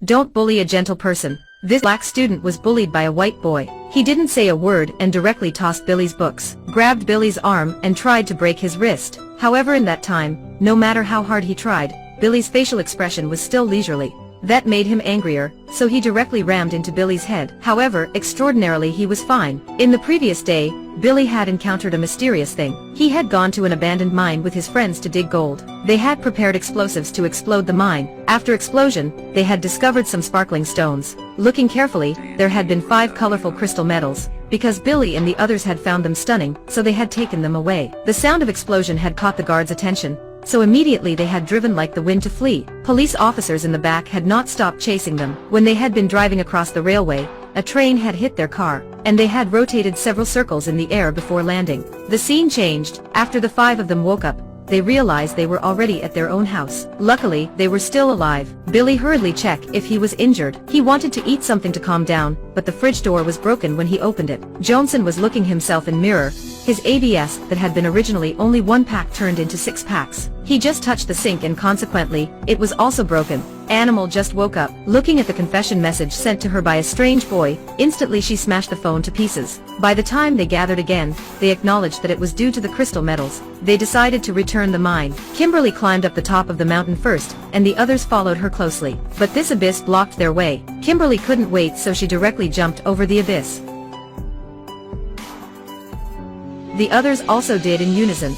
Don't bully a gentle person. This black student was bullied by a white boy. He didn't say a word and directly tossed Billy's books, grabbed Billy's arm and tried to break his wrist. However, in that time, no matter how hard he tried, Billy's facial expression was still leisurely. That made him angrier, so he directly rammed into Billy's head. However, extraordinarily he was fine. In the previous day, Billy had encountered a mysterious thing. He had gone to an abandoned mine with his friends to dig gold. They had prepared explosives to explode the mine. After explosion, they had discovered some sparkling stones. Looking carefully, there had been 5 colorful crystal medals. Because Billy and the others had found them stunning, so they had taken them away. The sound of explosion had caught the guards' attention, so immediately they had driven like the wind to flee. Police officers in the back had not stopped chasing them. When they had been driving across the railway, a train had hit their car, and they had rotated several circles in the air before landing. The scene changed. After the 5 of them woke up, they realized they were already at their own house. Luckily, they were still alive. Billy hurriedly checked if he was injured. He wanted to eat something to calm down, but the fridge door was broken when he opened it. Johnson was looking himself in mirror. His ABS that had been originally only 1 pack turned into 6 packs. He just touched the sink and consequently, it was also broken. Animal just woke up. Looking at the confession message sent to her by a strange boy, instantly she smashed the phone to pieces. By the time they gathered again, they acknowledged that it was due to the crystal metals. They decided to return the mine. Kimberly climbed up the top of the mountain first, and the others followed her closely. But this abyss blocked their way. Kimberly couldn't wait, so she directly jumped over the abyss. The others also did in unison.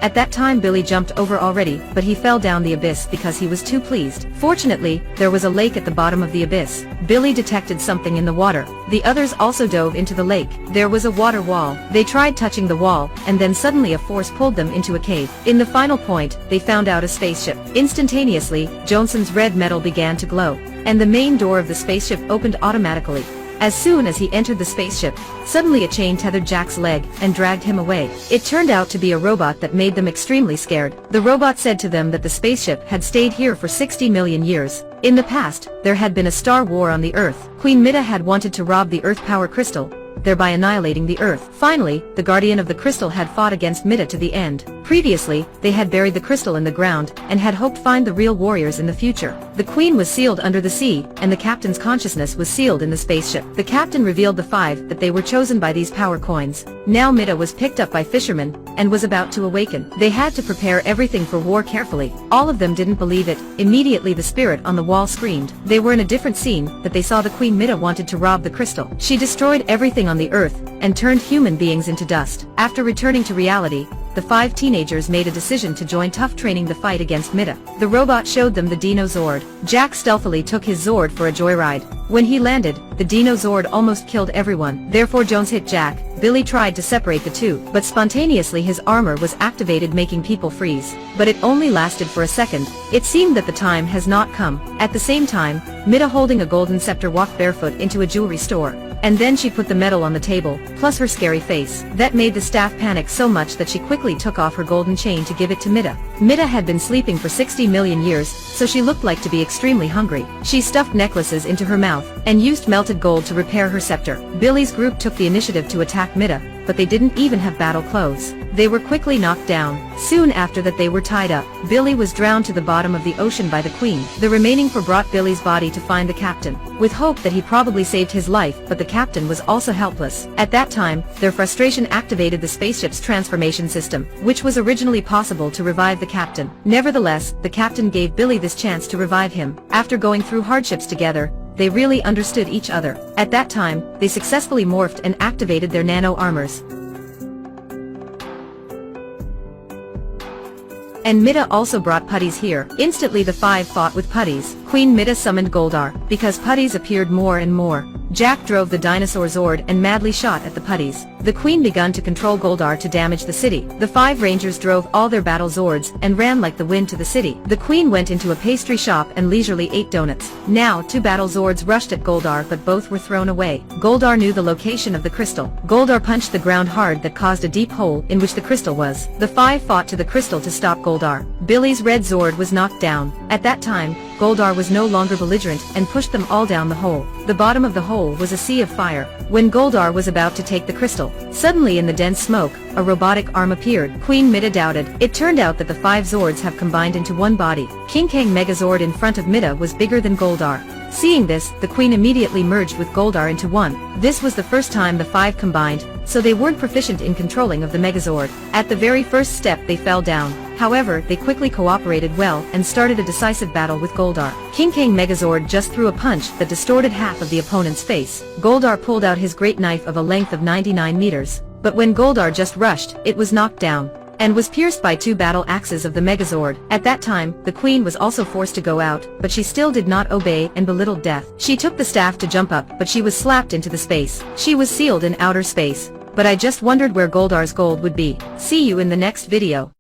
At that time Billy jumped over already, but he fell down the abyss because he was too pleased. Fortunately, there was a lake at the bottom of the abyss. Billy detected something in the water. The others also dove into the lake. There was a water wall. They tried touching the wall, and then suddenly a force pulled them into a cave. In the final point, they found out a spaceship. Instantaneously, Johnson's red metal began to glow, and the main door of the spaceship opened automatically. As soon as he entered the spaceship, suddenly a chain tethered Jack's leg and dragged him away. It turned out to be a robot that made them extremely scared. The robot said to them that the spaceship had stayed here for 60 million years. In the past, there had been a star war on the Earth. Queen Mida had wanted to rob the Earth power crystal, thereby annihilating the Earth. Finally, the guardian of the crystal had fought against Mida to the end. Previously, they had buried the crystal in the ground, and had hoped find the real warriors in the future. The queen was sealed under the sea, and the captain's consciousness was sealed in the spaceship. The captain revealed the 5 that they were chosen by these power coins. Now Mida was picked up by fishermen, and was about to awaken. They had to prepare everything for war carefully. All of them didn't believe it. Immediately the spirit on the wall screamed. They were in a different scene, that they saw the Queen Mida wanted to rob the crystal. She destroyed everything on the Earth, and turned human beings into dust. After returning to reality, the 5 teenagers made a decision to join tough training the fight against Mida. The robot showed them the Dino Zord. Jack stealthily took his Zord for a joyride. When he landed, the Dino Zord almost killed everyone. Therefore Jones hit Jack. Billy tried to separate the two, but spontaneously his armor was activated, making people freeze. But it only lasted for a second. It seemed that the time has not come. At the same time, Mida holding a golden scepter walked barefoot into a jewelry store. And then she put the medal on the table, plus her scary face. That made the staff panic so much that she quickly took off her golden chain to give it to Mida. Mida had been sleeping for 60 million years, so she looked like to be extremely hungry. She stuffed necklaces into her mouth, and used melted gold to repair her scepter. Billy's group took the initiative to attack Mida, but they didn't even have battle clothes. They were quickly knocked down. Soon after that they were tied up. Billy was drowned to the bottom of the ocean by the queen. The remaining 4 brought Billy's body to find the captain, with hope that he probably saved his life, but the captain was also helpless. At that time, their frustration activated the spaceship's transformation system, which was originally possible to revive the captain. Nevertheless, the captain gave Billy this chance to revive him. After going through hardships together, they really understood each other. At that time, they successfully morphed and activated their nano armors. And Mida also brought putties here. Instantly the 5 fought with putties. Queen Mida summoned Goldar, because putties appeared more and more. Jack drove the dinosaur Zord and madly shot at the putties. The queen begun to control Goldar to damage the city. The 5 rangers drove all their battle Zords and ran like the wind to the city. The queen went into a pastry shop and leisurely ate donuts. Now 2 battle Zords rushed at Goldar, but both were thrown away. Goldar knew the location of the crystal. Goldar punched the ground hard, that caused a deep hole in which the crystal was. The 5 fought to the crystal to stop Goldar. Billy's red Zord was knocked down. At that time, Goldar was no longer belligerent and pushed them all down the hole. The bottom of the hole was a sea of fire. When Goldar was about to take the crystal, suddenly in the dense smoke, a robotic arm appeared. Queen Mida doubted. It turned out that the 5 Zords have combined into one body. King Kang Megazord in front of Mida was bigger than Goldar. Seeing this, the Queen immediately merged with Goldar into one. This was the first time the 5 combined, so they weren't proficient in controlling of the Megazord. At the very first step they fell down. However, they quickly cooperated well and started a decisive battle with Goldar. King Kang Megazord just threw a punch that distorted half of the opponent's face. Goldar pulled out his great knife of a length of 99 meters, but when Goldar just rushed, it was knocked down and was pierced by 2 battle axes of the Megazord. At that time, the Queen was also forced to go out, but she still did not obey and belittled death. She took the staff to jump up, but she was slapped into the space. She was sealed in outer space. But I just wondered where Goldar's gold would be. See you in the next video.